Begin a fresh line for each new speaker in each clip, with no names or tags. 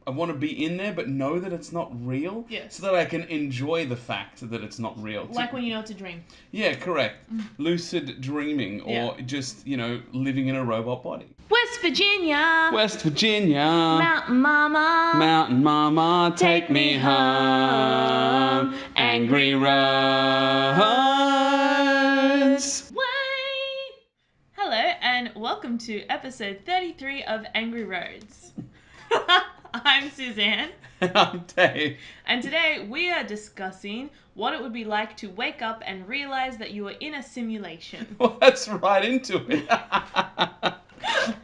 I want to be in there, but know that it's not real.
Yes.
So that I can enjoy the fact that it's not real.
Like when you know it's a dream.
Yeah, correct. Lucid dreaming, or just, living in a robot body.
West Virginia.
West Virginia.
Mountain Mama.
Mountain Mama, take me home. Angry roads.
Wait. Hello, and welcome to episode 33 of Angry Roads. I'm Suzanne.
And I'm Dave.
And today we are discussing what it would be like to wake up and realize that you are in a simulation.
Well, that's right into it.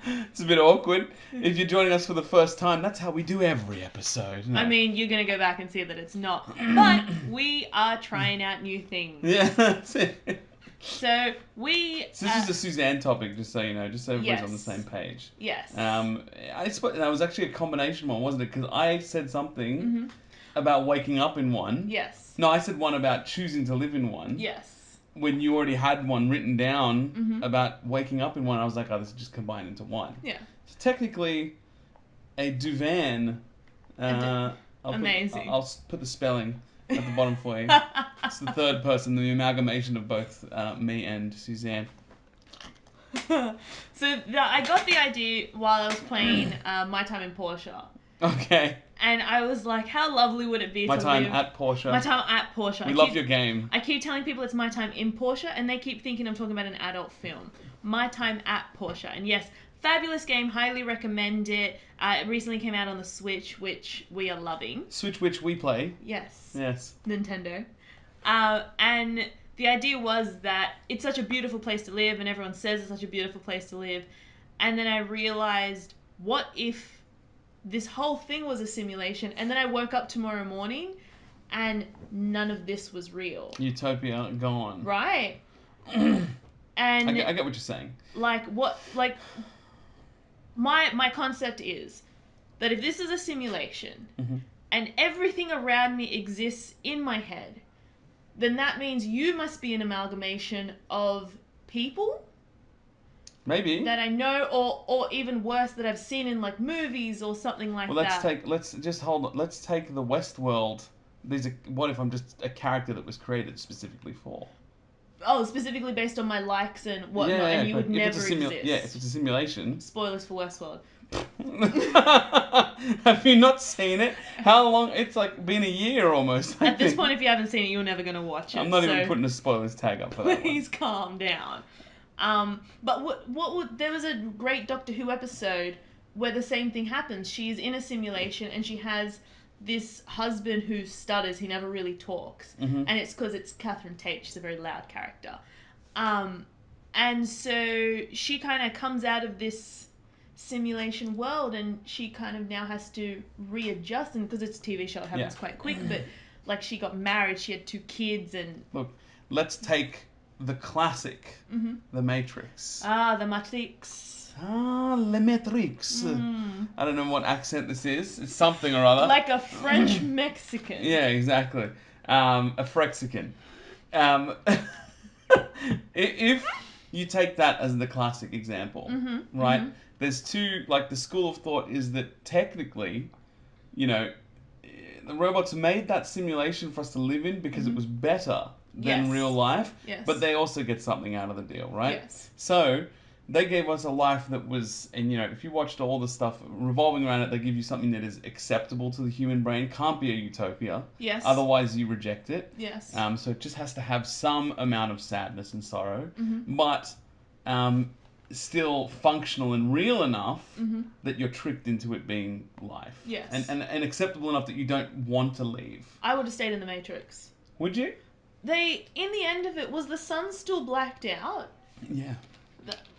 It's a bit awkward. If you're joining us for the first time, that's how we do every episode. No.
I mean, you're going to go back and see that it's not. But we are trying out new things.
Yeah, that's it.
So we...
So this is a Suzanne topic, just so you know, just so everybody's
Yes.
on the same page.
Yes.
I suppose that was actually a combination one, wasn't it? Because I said something about waking up in one.
Yes.
No, I said one about choosing to live in one.
Yes.
When you already had one written down about waking up in one, I was like, oh, this is just combined into one.
Yeah.
So technically, a duvan.
Amazing.
I'll put the spelling at the bottom for you. It's the third person, the amalgamation of both me and Suzanne.
I got the idea while I was playing My Time in Porsche.
Okay.
And I was like, how lovely would it be
My
to
time
live...
at Porsche.
My time at Porsche.
We love your game.
I keep telling people it's My Time in Porsche, and they keep thinking I'm talking about an adult film. My Time at Porsche. And yes, fabulous game. Highly recommend it. It recently came out on the Switch, which we are loving.
Switch, which we play.
Yes.
Yes.
Nintendo. And the idea was that it's such a beautiful place to live, and everyone says it's such a beautiful place to live. And then I realized, what if this whole thing was a simulation? And then I woke up tomorrow morning and none of this was real.
Utopia gone.
Right. And
I get what you're saying.
My concept is that if this is a simulation and everything around me exists in my head, then that means you must be an amalgamation of people
Maybe.
that I know, or even worse, that I've seen in like movies or something like that.
Let's take the Westworld. What if I'm just a character that was created specifically for?
Oh, specifically based on my likes and whatnot, and you would never exist.
Yeah, if it's a simulation.
Spoilers for Westworld.
Have you not seen it? How long? It's like been a year almost.
At this point, if you haven't seen it, you're never going to watch it.
I'm not even putting a spoilers tag up for that one.
Please calm down. But there was a great Doctor Who episode where the same thing happens. She's in a simulation and she has this husband who stutters. He never really talks, and it's because it's Catherine Tate. She's a very loud character, and so she kind of comes out of this simulation world, and she kind of now has to readjust, and because it's a TV show, it happens quite quick. But like, she got married, she had 2 kids, and
look, let's take the classic, The Matrix.
The Matrix.
Le Matrix. I don't know what accent this is. It's something or other.
Like a French Mexican.
Yeah, exactly. A Frexican. If you take that as the classic example, right? There's two, like, the school of thought is that technically, the robots made that simulation for us to live in because it was better than real life, but they also get something out of the deal, right?
Yes.
So they gave us a life that was, and if you watched all the stuff revolving around it, they give you something that is acceptable to the human brain, can't be a utopia.
Yes.
Otherwise you reject it.
Yes.
So it just has to have some amount of sadness and sorrow, but still functional and real enough that you're tricked into it being life.
Yes.
And acceptable enough that you don't want to leave.
I would have stayed in the Matrix.
Would you?
In the end of it, was the sun still blacked out?
Yeah.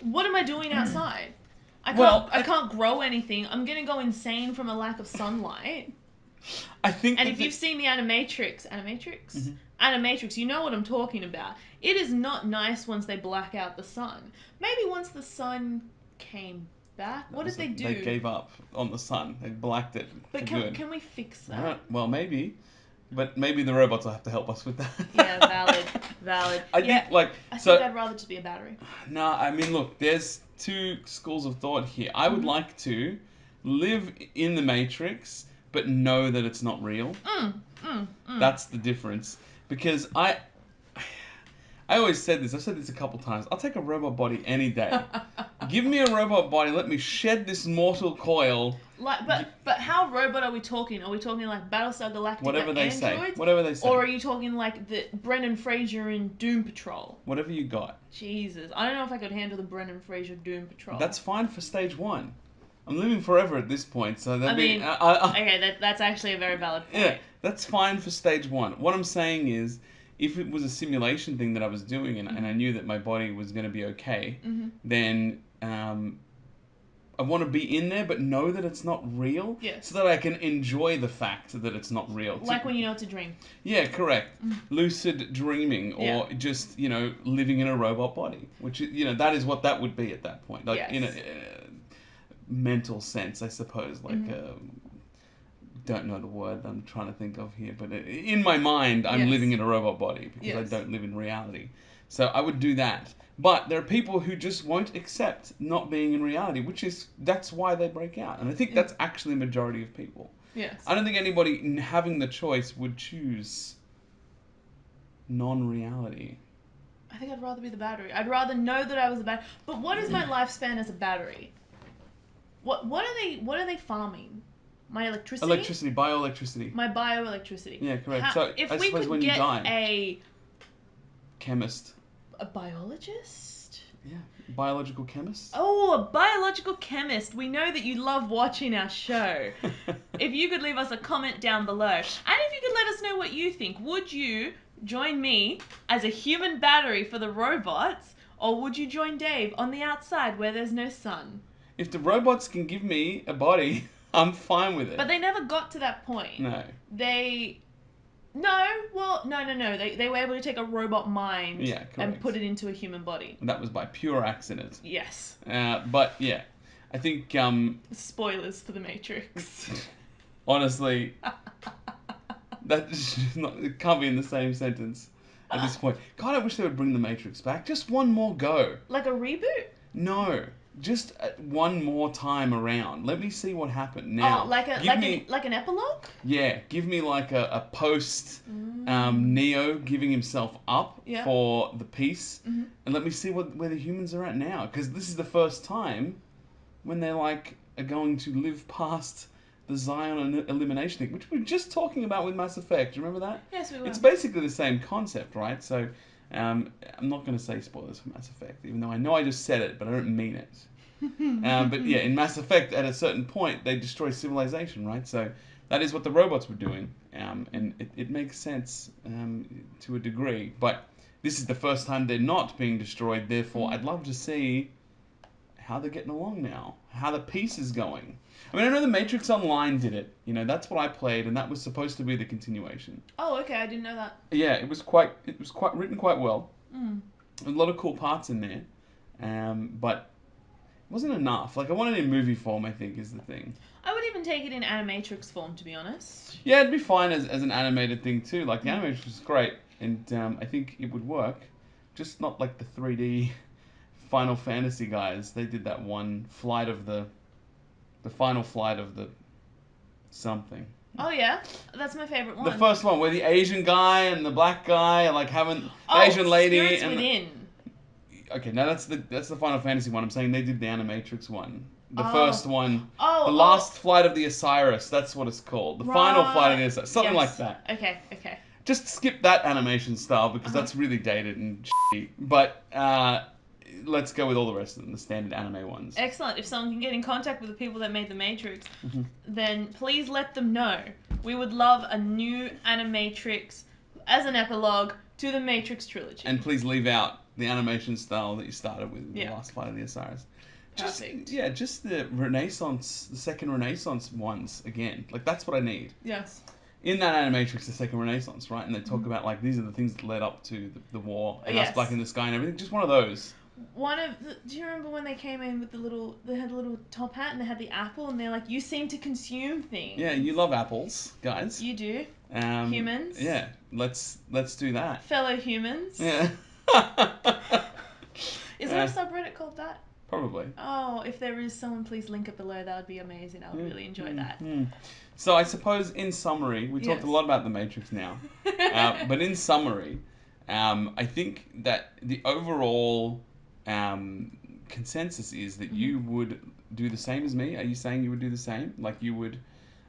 What am I doing outside? I can't grow anything. I'm going to go insane from a lack of sunlight.
I think.
And if you've seen the Animatrix, you know what I'm talking about. It is not nice once they black out the sun. Maybe once the sun came back. What did they do?
They gave up on the sun. They blacked it.
But can we fix that?
Well, maybe. But maybe the robots will have to help us with that.
Yeah, valid.
I think
I'd rather just be a battery.
No, I mean, look, there's 2 schools of thought here. I would like to live in the Matrix, but know that it's not real. That's the difference. Because I always said this. I've said this a couple times. I'll take a robot body any day. Give me a robot body. Let me shed this mortal coil.
But how robot are we talking? Are we talking like Battlestar Galactica
Whatever they
androids?
say. Whatever they say.
Or are you talking like the Brendan Fraser in Doom Patrol?
Whatever you got.
Jesus, I don't know if I could handle the Brendan Fraser Doom Patrol.
That's fine for stage 1. I'm living forever at this point, so
okay, that's actually a very valid point.
Yeah, that's fine for stage 1. What I'm saying is, if it was a simulation thing that I was doing and I knew that my body was going to be okay, then I want to be in there but know that it's not real, so that I can enjoy the fact that it's not real.
Like when you know it's a dream.
Yeah, correct. Lucid dreaming, or just, living in a robot body, which, that is what that would be at that point. Like, in a mental sense, I suppose, like... don't know the word I'm trying to think of here, but in my mind, I'm living in a robot body because I don't live in reality. So I would do that. But there are people who just won't accept not being in reality, that's why they break out. And I think that's actually a majority of people.
Yes.
I don't think anybody having the choice would choose non-reality.
I think I'd rather be the battery. I'd rather know that I was a battery. But what is my lifespan as a battery? What are they farming? My electricity?
Electricity, bioelectricity.
My bioelectricity.
Yeah, correct. So
if
I
we
suppose
could
when
get
you die,
a
chemist.
A biologist?
Yeah, biological chemist.
Oh, a biological chemist. We know that you love watching our show. If you could leave us a comment down below, and if you could let us know what you think, would you join me as a human battery for the robots, or would you join Dave on the outside where there's no sun?
If the robots can give me a body, I'm fine with it.
But they never got to that point.
No.
No. They were able to take a robot mind and put it into a human body.
And that was by pure accident.
Yes.
But yeah, I think...
Spoilers for The Matrix.
Honestly, it can't be in the same sentence at this point. God, I wish they would bring The Matrix back. Just one more go.
Like a reboot?
No. Just one more time around. Let me see what happened. Now,
like an epilogue?
Yeah, give me like a post Neo giving himself up for the peace, and let me see where the humans are at now. Because this is the first time when they're like are going to live past the Zion elimination thing, which we were just talking about with Mass Effect. Do you remember that?
Yes, we were.
It's basically the same concept, right? So. I'm not going to say spoilers for Mass Effect, even though I know I just said it, but I don't mean it. But yeah, in Mass Effect, at a certain point, they destroy civilization, right? So that is what the robots were doing, and it makes sense to a degree. But this is the first time they're not being destroyed, therefore I'd love to see how they're getting along now, how the peace is going. I mean, I know the Matrix Online did it. That's what I played, and that was supposed to be the continuation.
Oh, okay, I didn't know that.
Yeah, it was written quite well. A lot of cool parts in there, but it wasn't enough. Like, I wanted it in movie form, I think, is the thing.
I would even take it in animatrix form, to be honest.
Yeah, it'd be fine as an animated thing too. Like, the animatrix was great, and I think it would work. Just not like the 3D Final Fantasy guys. They did that one flight of the final flight of the something.
Oh yeah, that's my favorite one.
The first one where the Asian guy and the black guy are like having the Asian lady
Spirits
and
Within.
Okay, now that's the Final Fantasy one. I'm saying they did the Animatrix one. The first one.
The
last flight of the Osiris. That's what it's called. The final flight of the Osiris. Something like that.
Okay.
Just skip that animation style because that's really dated and shitty. But let's go with all the rest of them, the standard anime ones.
Excellent. If someone can get in contact with the people that made The Matrix, then please let them know. We would love a new Animatrix as an epilogue to the Matrix trilogy.
And please leave out the animation style that you started with, the last flight of the Osiris.
Perfect.
Just the Renaissance, the second Renaissance ones again. Like, that's what I need.
Yes.
In that Animatrix, the second Renaissance, right? And they talk about, like, these are the things that led up to the war, and us Black in the Sky and everything. Just one of those.
Do you remember when they came in with they had a little top hat and they had the apple and they're like, you seem to consume things.
Yeah, you love apples, guys.
You do. Humans.
Yeah, let's do that.
Fellow humans.
Yeah.
Is there a subreddit called that?
Probably.
Oh, if there is someone, please link it below. That would be amazing. I would really enjoy that.
So I suppose in summary, we talked a lot about the Matrix now, but in summary, I think that the overall consensus is that you would do the same as me. Are you saying you would do the same? Like you would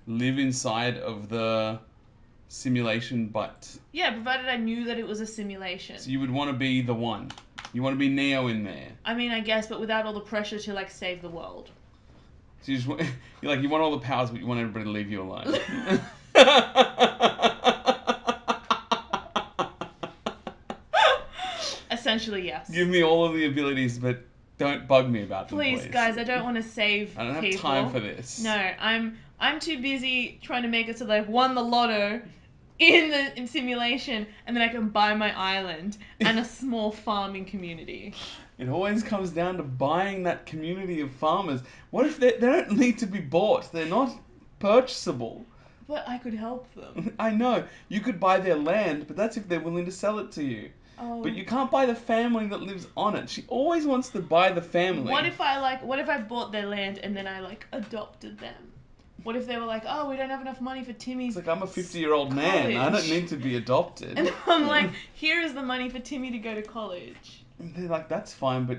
live inside of the simulation, but...
Yeah, provided I knew that it was a simulation.
So you would want to be the one. You want to be Neo in there.
I mean, I guess, but without all the pressure to, like, save the world.
So you just want, you want all the powers, but you want everybody to leave you alone.
Essentially, yes.
Give me all of the abilities, but don't bug me about them, please.
Please, guys, I don't want to save people.
I don't have time for this.
No, I'm too busy trying to make it so that I've won the lotto in simulation, and then I can buy my island and a small farming community.
It always comes down to buying that community of farmers. What if they don't need to be bought? They're not purchasable.
But I could help them.
I know. You could buy their land, but that's if they're willing to sell it to you.
Oh.
But you can't buy the family that lives on it. She always wants to buy the family.
What if I bought their land and then I adopted them? What if they were like, oh, we don't have enough money for Timmy's
It's like, I'm a 50-year-old man. I don't need to be adopted.
And I'm like, here is the money for Timmy to go to college.
And they're like, that's fine, but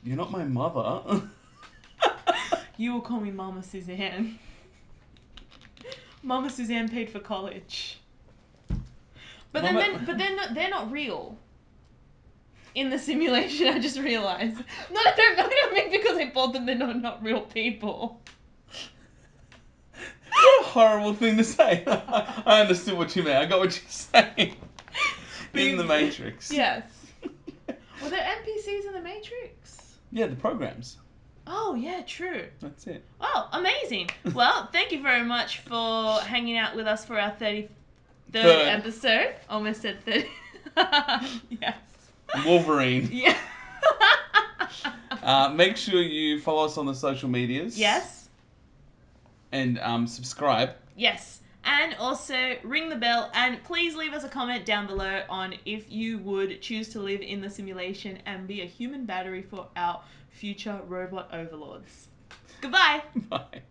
you're not my mother.
You will call me Mama Suzanne. Mama Suzanne paid for college. But they're not real. In the simulation, I just realized. No, I don't mean because I bought them, they're not real people.
What a horrible thing to say. I understood what you meant. I got what you're saying. In the Matrix.
Yes. Were there NPCs in the Matrix?
Yeah, the programs.
Oh, yeah, true.
That's it.
Oh, amazing. Well, thank you very much for hanging out with us for our 33rd episode. Almost said 30. Yes.
Wolverine.
Yeah.
Make sure you follow us on the social medias.
Yes.
And subscribe.
Yes. And also ring the bell, and please leave us a comment down below on if you would choose to live in the simulation and be a human battery for our future robot overlords. Goodbye.
Bye.